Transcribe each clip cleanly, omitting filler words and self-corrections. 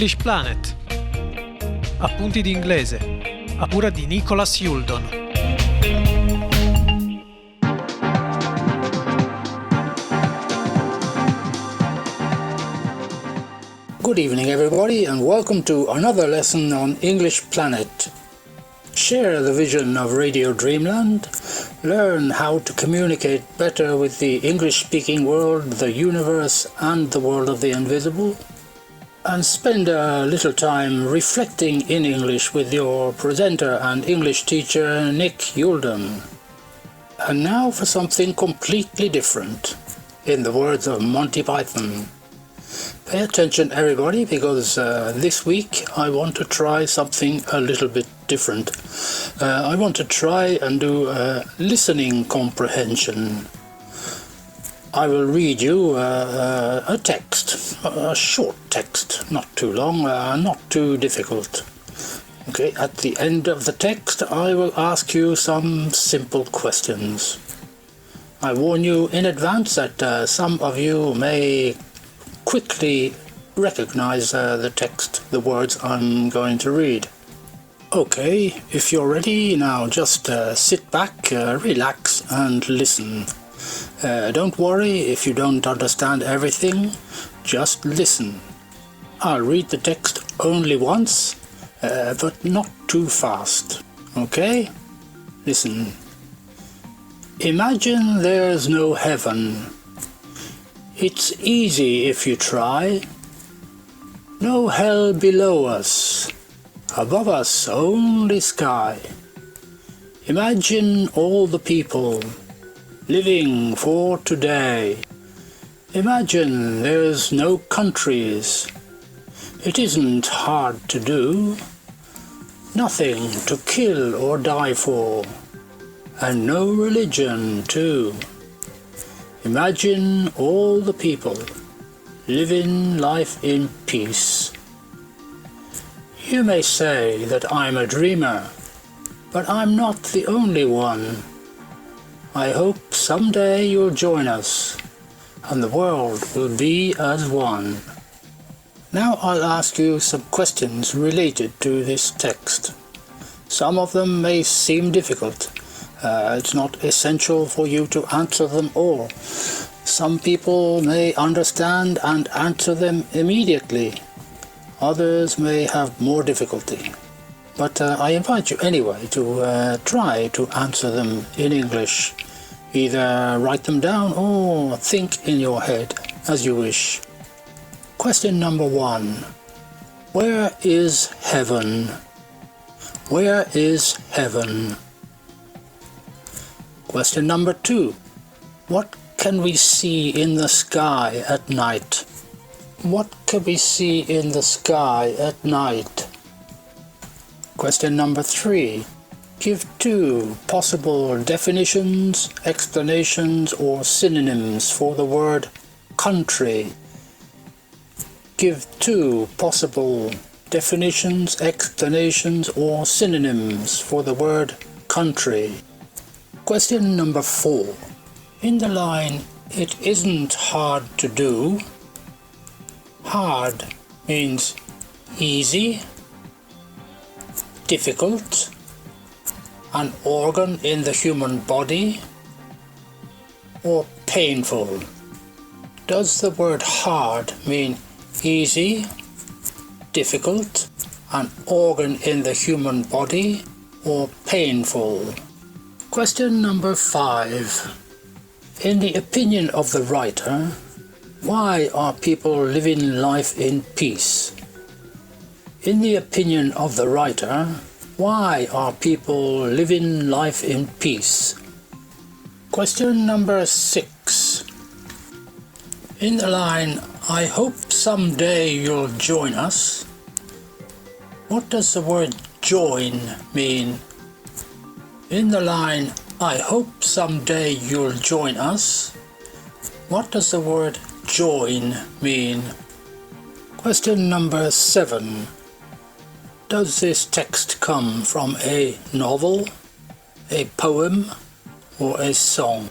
English Planet. Appunti di inglese, a cura di Nicholas Youldon. Good evening everybody and welcome to another lesson on English Planet. Share the vision of Radio Dreamland, learn how to communicate better with the English-speaking world, the universe and the world of the invisible, and spend a little time reflecting in English with your presenter and English teacher Nick Youldon. And now for something completely different, in the words of Monty Python. Pay attention everybody, because this week I want to try something a little bit different. I want to try and do listening comprehension. I will read you a text, a short text, not too long, not too difficult. Okay, at the end of the text I will ask you some simple questions. I warn you in advance that some of you may quickly recognize the text, the words I'm going to read. Okay, if you're ready, now just sit back, relax and listen. Don't worry if you don't understand everything, just listen. I'll read the text only once, but not too fast. Okay? Listen. Imagine there's no heaven. It's easy if you try. No hell below us. Above us only sky. Imagine all the people living for today. Imagine there's no countries. It isn't hard to do. Nothing to kill or die for. And no religion too. Imagine all the people living life in peace. You may say that I'm a dreamer, but I'm not the only one. I hope someday you'll join us, and the world will be as one. Now I'll ask you some questions related to this text. Some of them may seem difficult. It's not essential for you to answer them all. Some people may understand and answer them immediately. Others may have more difficulty. But I invite you anyway to try to answer them in English. Either write them down or think in your head as you wish. Question number 1. Where is heaven? Where is heaven? Question number 2. What can we see in the sky at night? What can we see in the sky at night? Question number 3. Give 2 possible definitions, explanations or synonyms for the word country. Give 2 possible definitions, explanations or synonyms for the word country. Question number 4. In the line, it isn't hard to do. Hard means easy, difficult, an organ in the human body, or painful. Does the word hard mean easy, difficult, an organ in the human body, or painful? Question number 5. In the opinion of the writer, why are people living life in peace? In the opinion of the writer, why are people living life in peace? Question number 6. In the line, I hope someday you'll join us. What does the word join mean? In the line, I hope someday you'll join us. What does the word join mean? Question number 7. Does this text come from a novel, a poem, or a song?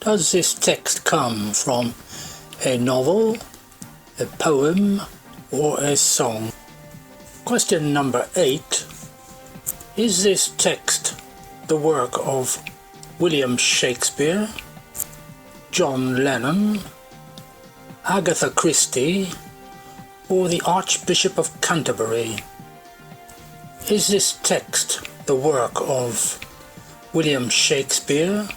Does this text come from a novel, a poem, or a song. Question number 8. Is this text the work of William Shakespeare, John Lennon, Agatha Christie, or the Archbishop of Canterbury? Is this text the work of William Shakespeare,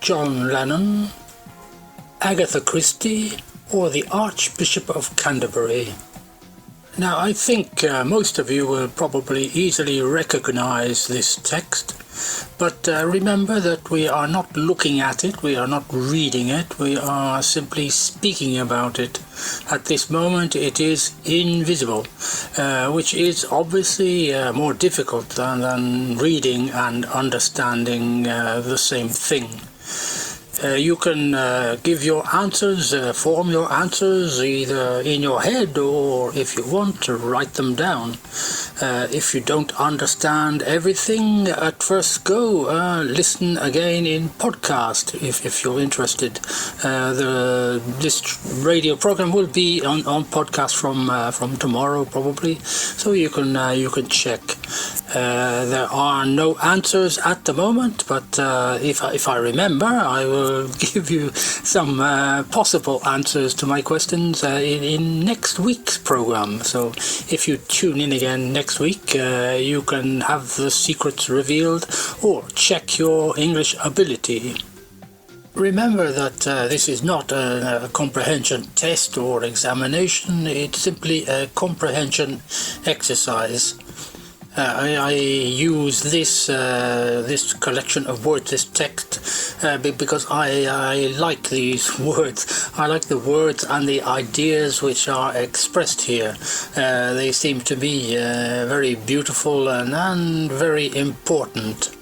John Lennon, Agatha Christie, or the Archbishop of Canterbury? Now, I think most of you will probably easily recognize this text, but remember that we are not looking at it, we are not reading it, we are simply speaking about it. At this moment it is invisible, which is obviously more difficult than reading and understanding the same thing. You can give your answers, form your answers either in your head or, if you want, to write them down. If you don't understand everything at first go, listen again in podcast if you're interested. This radio program will be on podcast from tomorrow probably, so you can check. There are no answers at the moment, but if I remember, I will give you some possible answers to my questions in next week's program. So if you tune in again next week, you can have the secrets revealed or check your English ability. Remember that this is not a comprehension test or examination, it's simply a comprehension exercise. I use this collection of words, this text, because I like these words. I like the words and the ideas which are expressed here. They seem to be very beautiful and very important.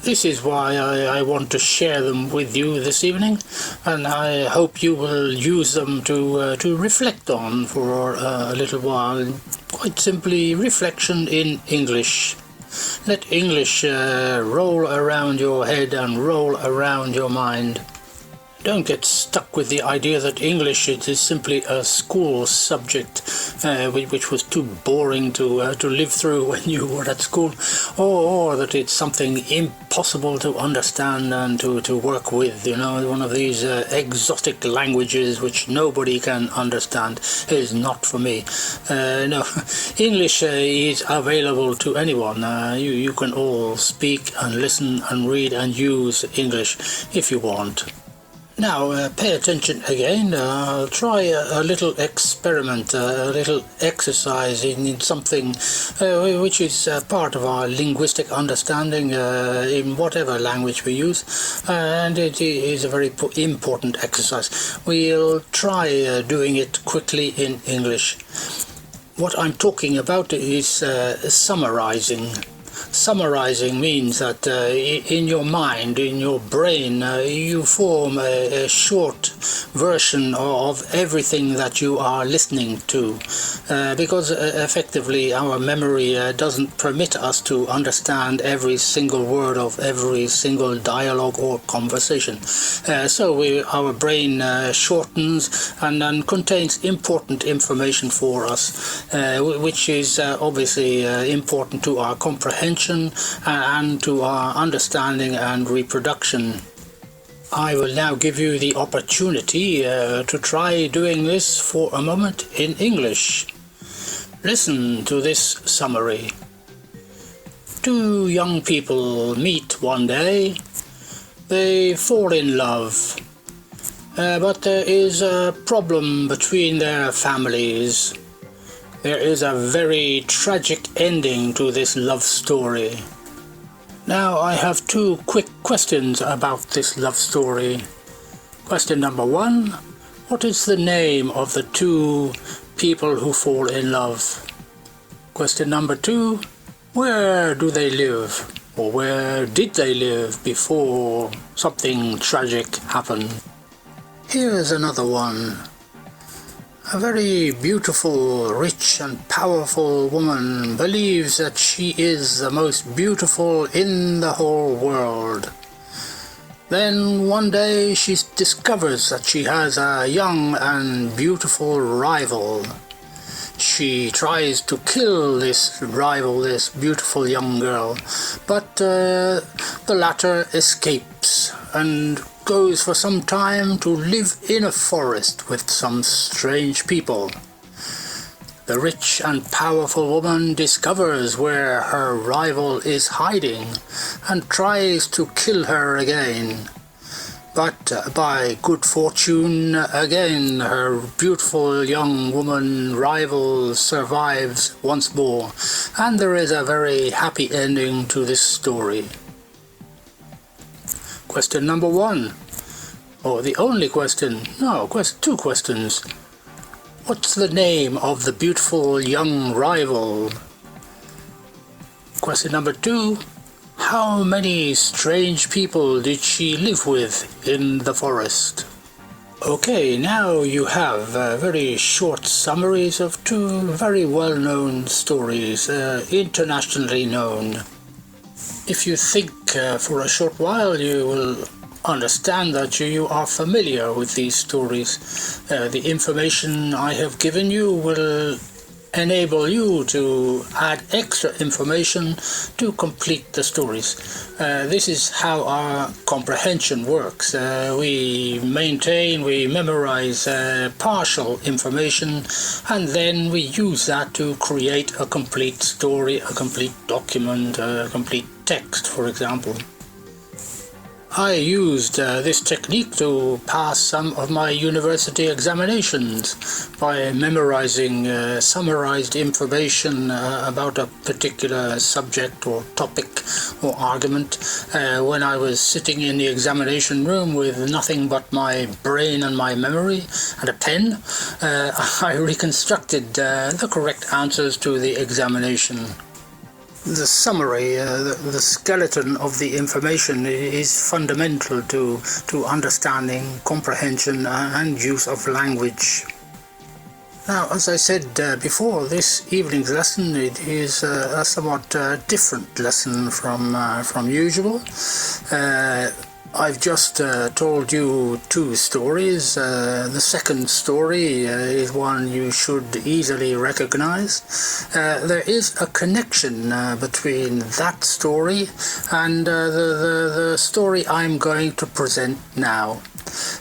This is why I want to share them with you this evening, and I hope you will use them to reflect on for a little while. Quite simply, reflection in English. Let English roll around your head and roll around your mind. Don't get stuck with the idea that English is simply a school subject which was too boring to live through when you were at school, or that it's something impossible to understand and to work with. You know, one of these exotic languages which nobody can understand is not for me. No, English is available to anyone. You can all speak and listen and read and use English if you want. Now, pay attention again. I'll try a little experiment, a little exercise in something which is part of our linguistic understanding in whatever language we use, and it is a very important exercise. We'll try doing it quickly in English. What I'm talking about is summarizing. Summarizing means that in your mind, in your brain, you form a short version of everything that you are listening to, because effectively our memory doesn't permit us to understand every single word of every single dialogue or conversation. So our brain shortens and contains important information for us, which is obviously important to our comprehension and to our understanding and reproduction. I will now give you the opportunity to try doing this for a moment in English. Listen to this summary. Two young people meet one day. They fall in love, but there is a problem between their families. There is a very tragic ending to this love story. Now I have two quick questions about this love story. Question number 1. What is the name of the two people who fall in love? Question number 2. Where do they live? Or where did they live before something tragic happened? Here's another one. A very beautiful, rich and powerful woman believes that she is the most beautiful in the whole world. Then one day she discovers that she has a young and beautiful rival. she tries to kill this rival, this beautiful young girl, but the latter escapes and goes for some time to live in a forest with some strange people. The rich and powerful woman discovers where her rival is hiding and tries to kill her again. But by good fortune, again her beautiful young woman rival survives once more, and there is a very happy ending to this story. Question number 1. Or the only question. No, two questions. What's the name of the beautiful young rival? Question number 2. How many strange people did she live with in the forest? Okay, now you have very short summaries of two very well-known stories, internationally known. If you think for a short while, you will understand that you are familiar with these stories. The information I have given you will enable you to add extra information to complete the stories. This is how our comprehension works. We memorize partial information, and then we use that to create a complete story, a complete document, a complete text, for example. I used this technique to pass some of my university examinations by memorizing summarized information about a particular subject or topic or argument. When I was sitting in the examination room with nothing but my brain and my memory and a pen, I reconstructed the correct answers to the examination. The summary, the skeleton of the information is fundamental to understanding, comprehension and use of language. Now, as I said before, this evening's lesson is a somewhat different lesson from usual. I've just told you two stories. The second story is one you should easily recognize. There is a connection between that story and the story I'm going to present now.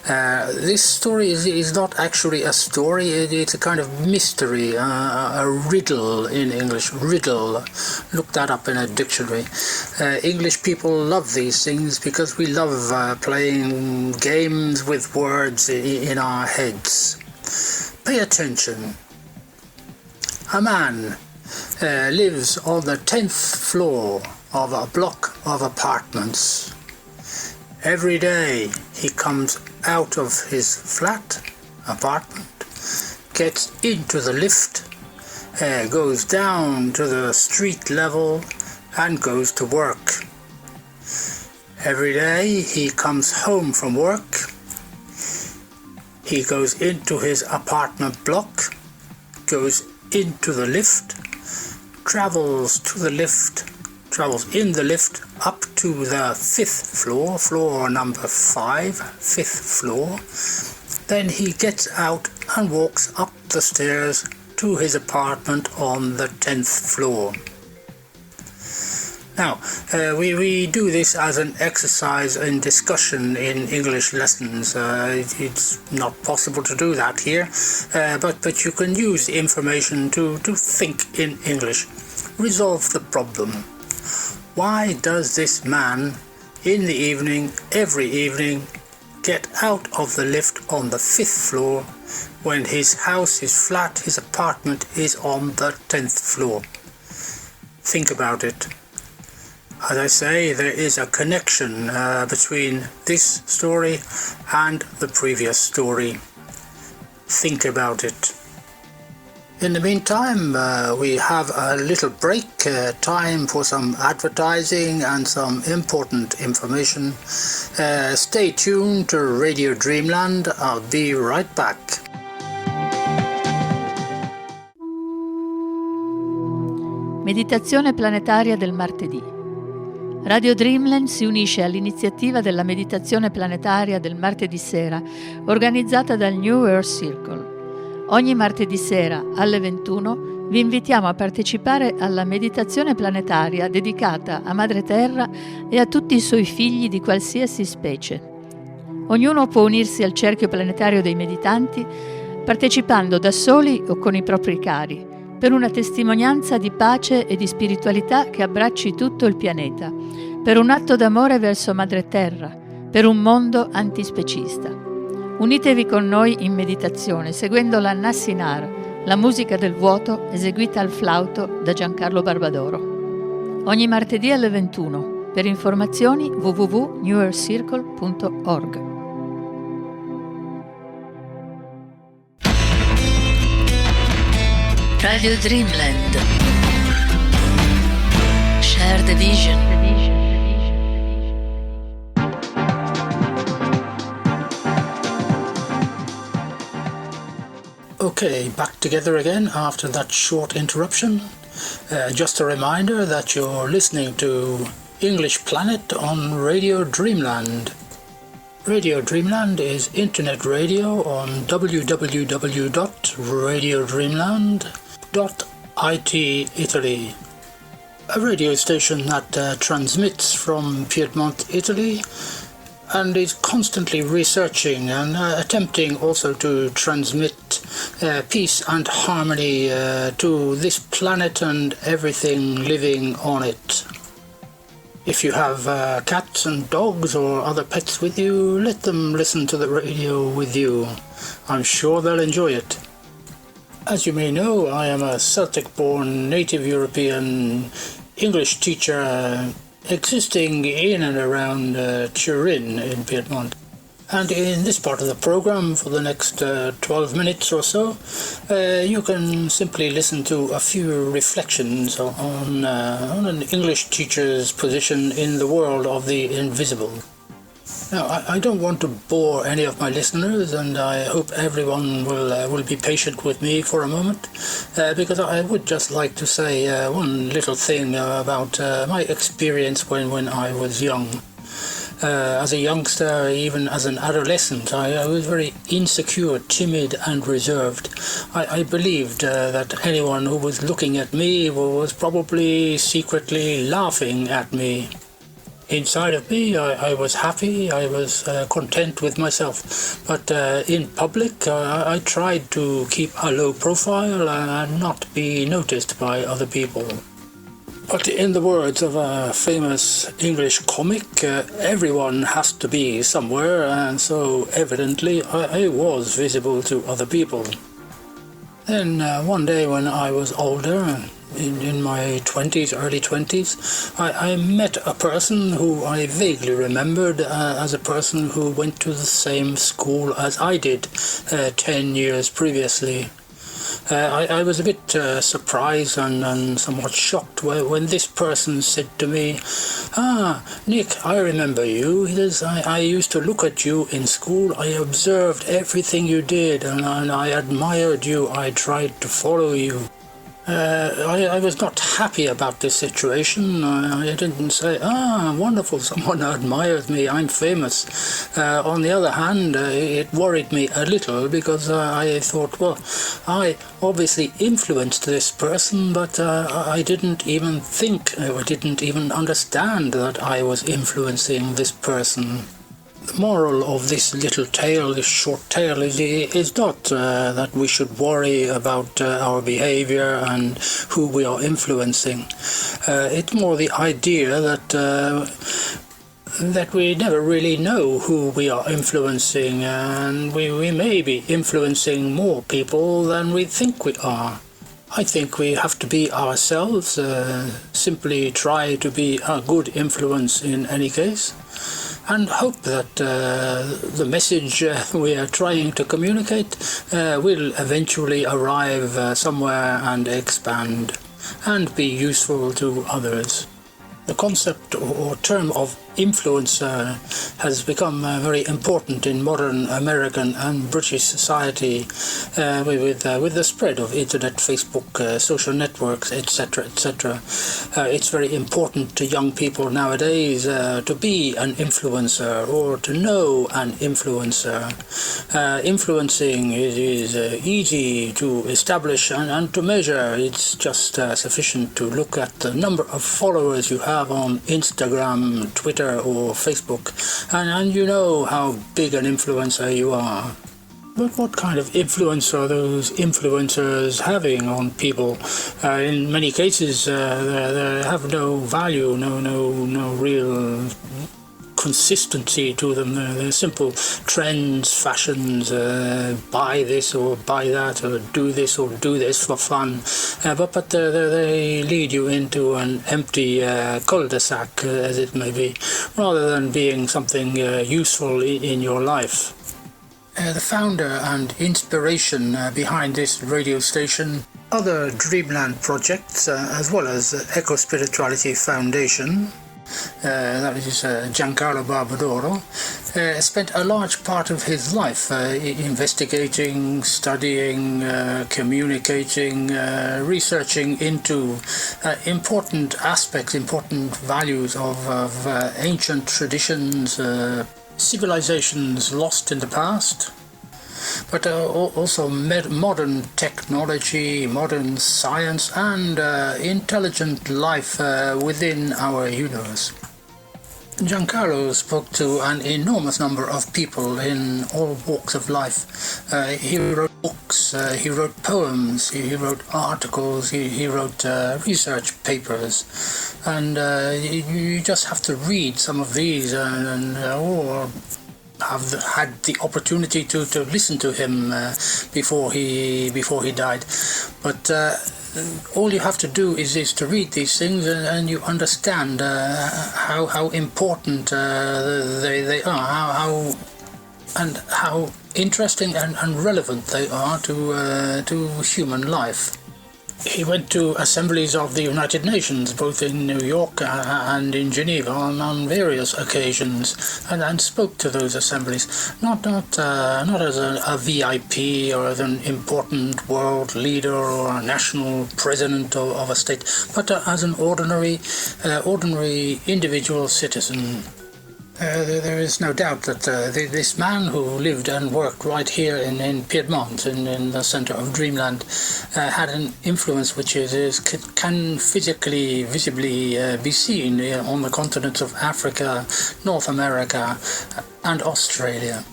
This story is not actually a story, it's a kind of mystery, a riddle in English, riddle. Look that up in a dictionary. English people love these things because we love playing games with words in our heads. Pay attention. A man lives on the 10th floor of a block of apartments. Every day he comes out of his flat, apartment, gets into the lift, goes down to the street level and goes to work. Every day he comes home from work, he goes into his apartment block, goes into the lift, travels in the lift up to the 5th floor, floor number 5, 5th floor. Then he gets out and walks up the stairs to his apartment on the 10th floor. Now, we do this as an exercise in discussion in English lessons. It's not possible to do that here, but you can use the information to think in English. Resolve the problem. Why does this man, in the evening, every evening, get out of the lift on the 5th floor when his house, his flat, his apartment is on the 10th floor? Think about it. As I say, there is a connection between this story and the previous story. Think about it. In the meantime, we have a little break, time for some advertising and some important information. Stay tuned to Radio Dreamland. I'll be right back. Meditazione planetaria del martedì. Radio Dreamland si unisce all'iniziativa della meditazione planetaria del martedì sera, organizzata dal New Earth Circle. Ogni martedì sera alle 21 vi invitiamo a partecipare alla meditazione planetaria dedicata a Madre Terra e a tutti i suoi figli di qualsiasi specie. Ognuno può unirsi al cerchio planetario dei meditanti partecipando da soli o con i propri cari, per una testimonianza di pace e di spiritualità che abbracci tutto il pianeta, per un atto d'amore verso Madre Terra, per un mondo antispecista. Unitevi con noi in meditazione seguendo la Nassinar, la musica del vuoto eseguita al flauto da Giancarlo Barbadoro. Ogni martedì alle 21. Per informazioni www.newearthcircle.org. Radio Dreamland. Share the vision. Okay, back together again after that short interruption. Just a reminder that you're listening to English Planet on Radio Dreamland. Radio Dreamland is internet radio on www.radiodreamland.it Italy. A radio station that transmits from Piedmont, Italy, and is constantly researching and attempting also to transmit peace and harmony to this planet and everything living on it. If you have cats and dogs or other pets with you, let them listen to the radio with you. I'm sure they'll enjoy it. As you may know, I am a Celtic-born native European English teacher existing in and around Turin in Piedmont. And in this part of the program, for the next 12 minutes or so, you can simply listen to a few reflections on an English teacher's position in the world of the invisible. Now, I don't want to bore any of my listeners, and I hope everyone will be patient with me for a moment, because I would just like to say one little thing about my experience when I was young. As a youngster, even as an adolescent, I was very insecure, timid and reserved. I believed that anyone who was looking at me was probably secretly laughing at me. Inside of me, I was happy, I was content with myself, but in public I tried to keep a low profile and not be noticed by other people. But in the words of a famous English comic, everyone has to be somewhere, and so evidently I was visible to other people. Then one day when I was older, in my 20s, early 20s, I met a person who I vaguely remembered as a person who went to the same school as I did 10 years previously. I was a bit surprised and somewhat shocked when this person said to me, Nick, I remember you. I used to look at you in school. I observed everything you did and I admired you. I tried to follow you. I was not happy about this situation. I didn't say, wonderful, someone admires me, I'm famous. On the other hand, it worried me a little because I thought, well, I obviously influenced this person, but I didn't even think, I didn't even understand that I was influencing this person. The moral of this little tale, this short tale, is not that we should worry about our behavior and who we are influencing. It's more the idea that we never really know who we are influencing, and we may be influencing more people than we think we are. I think we have to be ourselves, simply try to be a good influence in any case, and hope that the message we are trying to communicate will eventually arrive somewhere and expand and be useful to others. The concept or term of influencer has become very important in modern American and British society with the spread of internet, Facebook, social networks, etc., etc. It's very important to young people nowadays to be an influencer or to know an influencer. Influencing is easy to establish and to measure. It's just sufficient to look at the number of followers you have on Instagram, Twitter or Facebook, and you know how big an influencer you are. But what kind of influence are those influencers having on people? In many cases, they have no value, no real consistency to them. They're simple trends, fashions, buy this or buy that, or do this for fun. But they lead you into an empty cul-de-sac, as it may be, rather than being something useful in your life. The founder and inspiration behind this radio station, other Dreamland projects, as well as Eco Spirituality Foundation, that is Giancarlo Barbadoro, spent a large part of his life investigating, studying, communicating, researching into important aspects, important values of ancient traditions, civilizations lost in the past, but also modern technology, modern science, and intelligent life within our universe. Giancarlo spoke to an enormous number of people in all walks of life. He wrote books, he wrote poems, he wrote articles, he wrote research papers, and you just have to read some of these or have had the opportunity to listen to him before he died. But all you have to do is to read these things, and you understand how important they are, how interesting and relevant they are to human life. He went to assemblies of the United Nations, both in New York and in Geneva, on various occasions, and spoke to those assemblies. Not as a VIP or as an important world leader or a national president of a state, but as an ordinary individual citizen. There is no doubt that this man who lived and worked right here in Piedmont, in the center of Dreamland, had an influence which can physically, visibly be seen on the continents of Africa, North America, and Australia.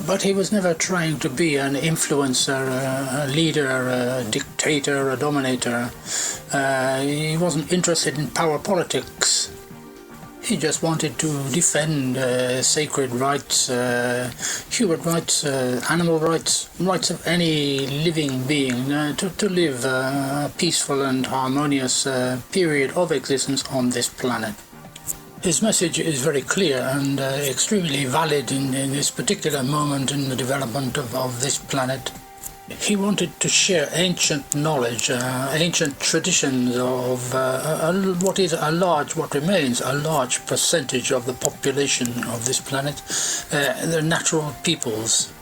But he was never trying to be an influencer, a leader, a dictator, a dominator. He wasn't interested in power politics. He just wanted to defend sacred rights, human rights, animal rights, rights of any living being to live a peaceful and harmonious period of existence on this planet. His message is very clear and extremely valid in this particular moment in the development of this planet. He wanted to share ancient knowledge, ancient traditions of what remains a large percentage of the population of this planet, the natural peoples.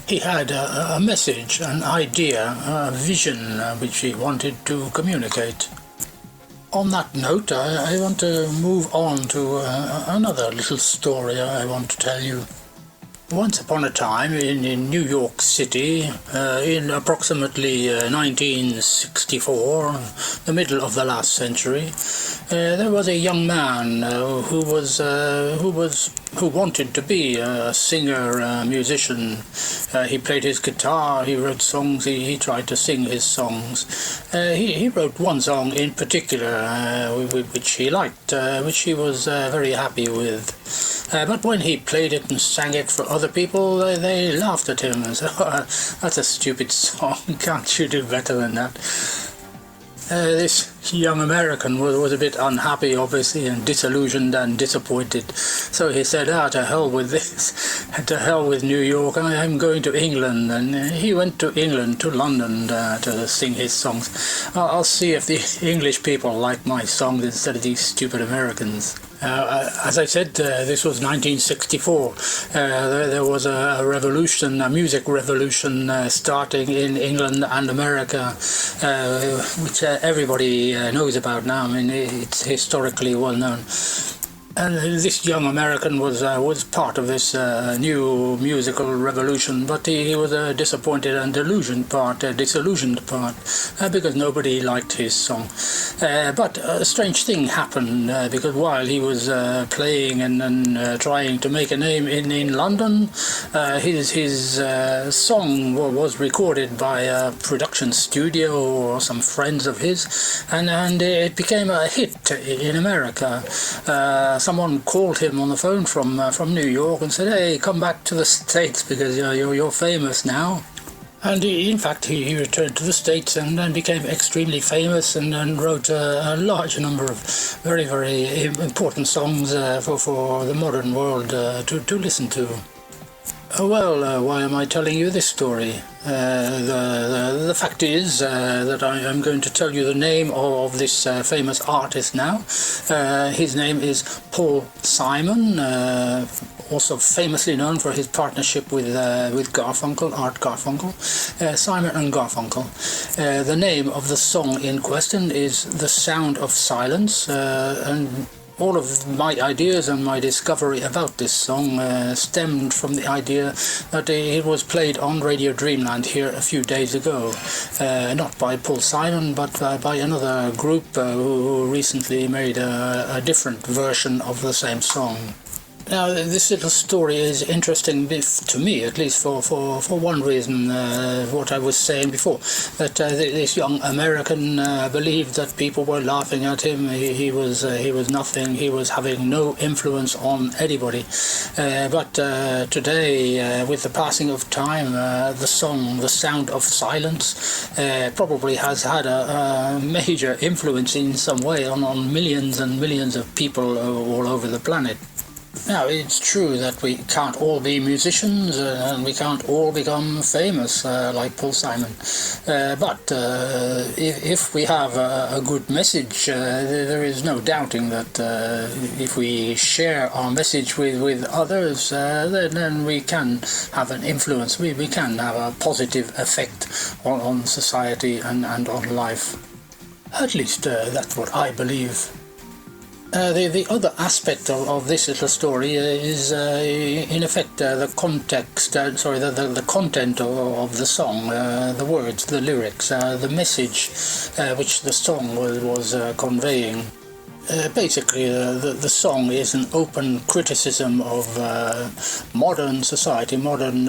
He had a message, an idea, a vision which he wanted to communicate. On that note, I want to move on to another little story I want to tell you. Once upon a time in New York City, in approximately 1964, the middle of the last century, there was a young man who wanted to be a singer, a musician. He played his guitar, he wrote songs, he tried to sing his songs. He wrote one song in particular which he liked, which he was very happy with. But when he played it and sang it for other people, they laughed at him and said, "Oh, that's a stupid song, can't you do better than that?" This young American was a bit unhappy, obviously, and disillusioned and disappointed. So he said, to hell with this, to hell with New York, I'm going to England. And he went to England, to London, to sing his songs. I'll see if the English people like my songs instead of these stupid Americans. As I said, this was 1964. There was a revolution, a music revolution starting in England and America, which everybody knows about now. I mean, it's historically well known. And this young American was part of this new musical revolution, but he was a disappointed and disillusioned part, because nobody liked his song. But a strange thing happened, because while he was playing and trying to make a name in London, his song was recorded by a production studio or some friends of his, and it became a hit in America. Someone called him on the phone from New York and said, "Hey, come back to the States because you're famous now." And in fact, he returned to the States and then became extremely famous and wrote a large number of very, very important songs for the modern world to listen to. Well, why am I telling you this story? The fact is that I am going to tell you the name of this famous artist now. His name is Paul Simon, also famously known for his partnership with Garfunkel, Art Garfunkel, Simon and Garfunkel. The name of the song in question is The Sound of Silence, and all of my ideas and my discovery about this song stemmed from the idea that it was played on Radio Dreamland here a few days ago. Not by Paul Simon, but by another group who recently made a different version of the same song. Now, this little story is interesting to me, at least for one reason, what I was saying before, that this young American believed that people were laughing at him. He was nothing. He was having no influence on anybody. But today, with the passing of time, the song "The Sound of Silence" probably has had a major influence in some way on millions and millions of people all over the planet. Now, it's true that we can't all be musicians and we can't all become famous like Paul Simon. But if we have a good message, there is no doubting that if we share our message with others, then we can have an influence. We can have a positive effect on society and on life. At least that's what I believe. The other aspect of this little story is, in effect, the context. The content of the song, the words, the lyrics, the message which the song was conveying. Basically, the song is an open criticism of modern society, modern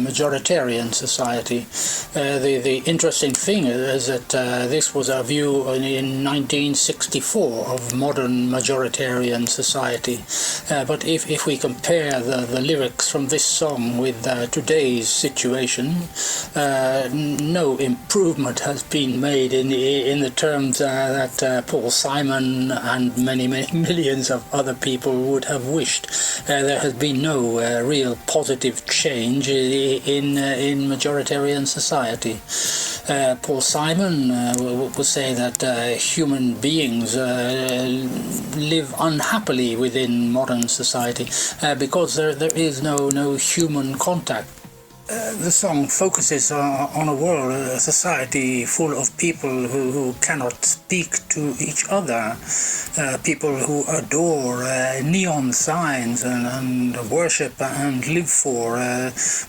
majoritarian society. The interesting thing is that this was a view in 1964 of modern majoritarian society. But if we compare the lyrics from this song with today's situation, no improvement has been made in the terms that Paul Simon and many millions of other people would have wished. There has been no real positive change in majoritarian society. Paul Simon would say that human beings live unhappily within modern society because there is no human contact. The song focuses on a world, a society full of people who cannot speak to each other, people who adore neon signs and worship and live for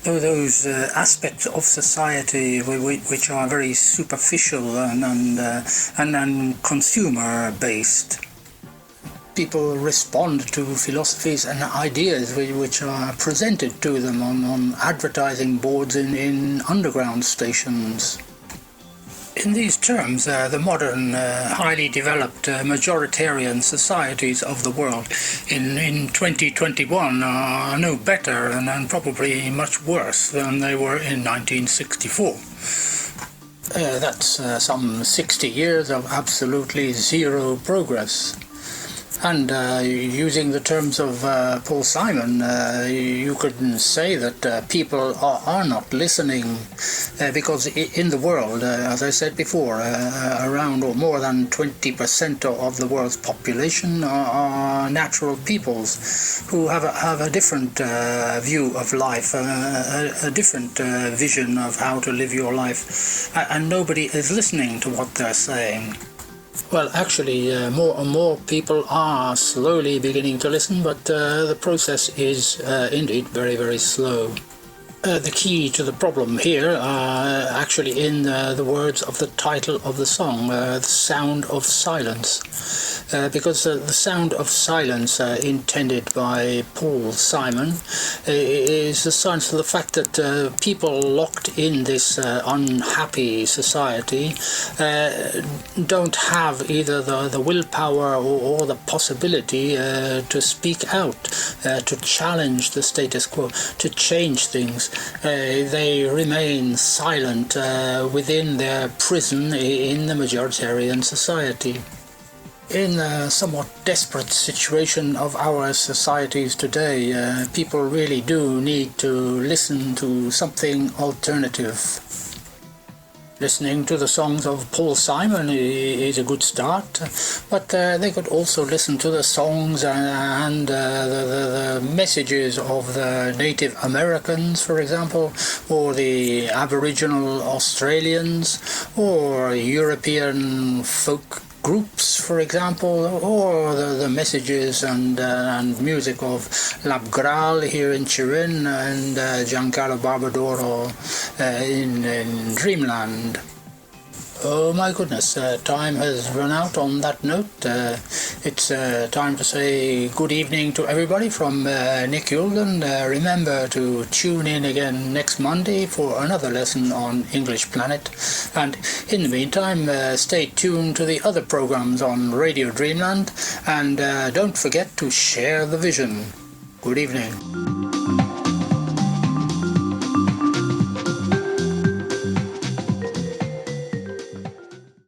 those aspects of society which are very superficial and consumer-based. People respond to philosophies and ideas which are presented to them on advertising boards in underground stations. In these terms, the modern, highly developed majoritarian societies of the world in 2021 are no better and probably much worse than they were in 1964. That's some 60 years of absolutely zero progress. And using the terms of Paul Simon, you could say that people are not listening because in the world, as I said before, around or more than 20% of the world's population are natural peoples who have a different view of life, a different vision of how to live your life, and nobody is listening to what they're saying. Well, actually, more and more people are slowly beginning to listen, but the process is indeed very, very slow. The key to the problem here are actually in the words of the title of the song, The Sound of Silence. Because the sound of silence intended by Paul Simon is a sign of the fact that people locked in this unhappy society don't have either the willpower or the possibility to speak out, to challenge the status quo, to change things. They remain silent within their prison in the majoritarian society. In a somewhat desperate situation of our societies today, people really do need to listen to something alternative. Listening to the songs of Paul Simon is a good start, but they could also listen to the songs and the messages of the Native Americans, for example, or the Aboriginal Australians, or European folk groups, for example, or the messages and music of Lab Gral here in Turin and Giancarlo Barbadoro in Dreamland. Oh my goodness, time has run out on that note. It's time to say good evening to everybody from Nick Youldon. Remember to tune in again next Monday for another lesson on English Planet. And in the meantime, stay tuned to the other programs on Radio Dreamland. And don't forget to share the vision. Good evening.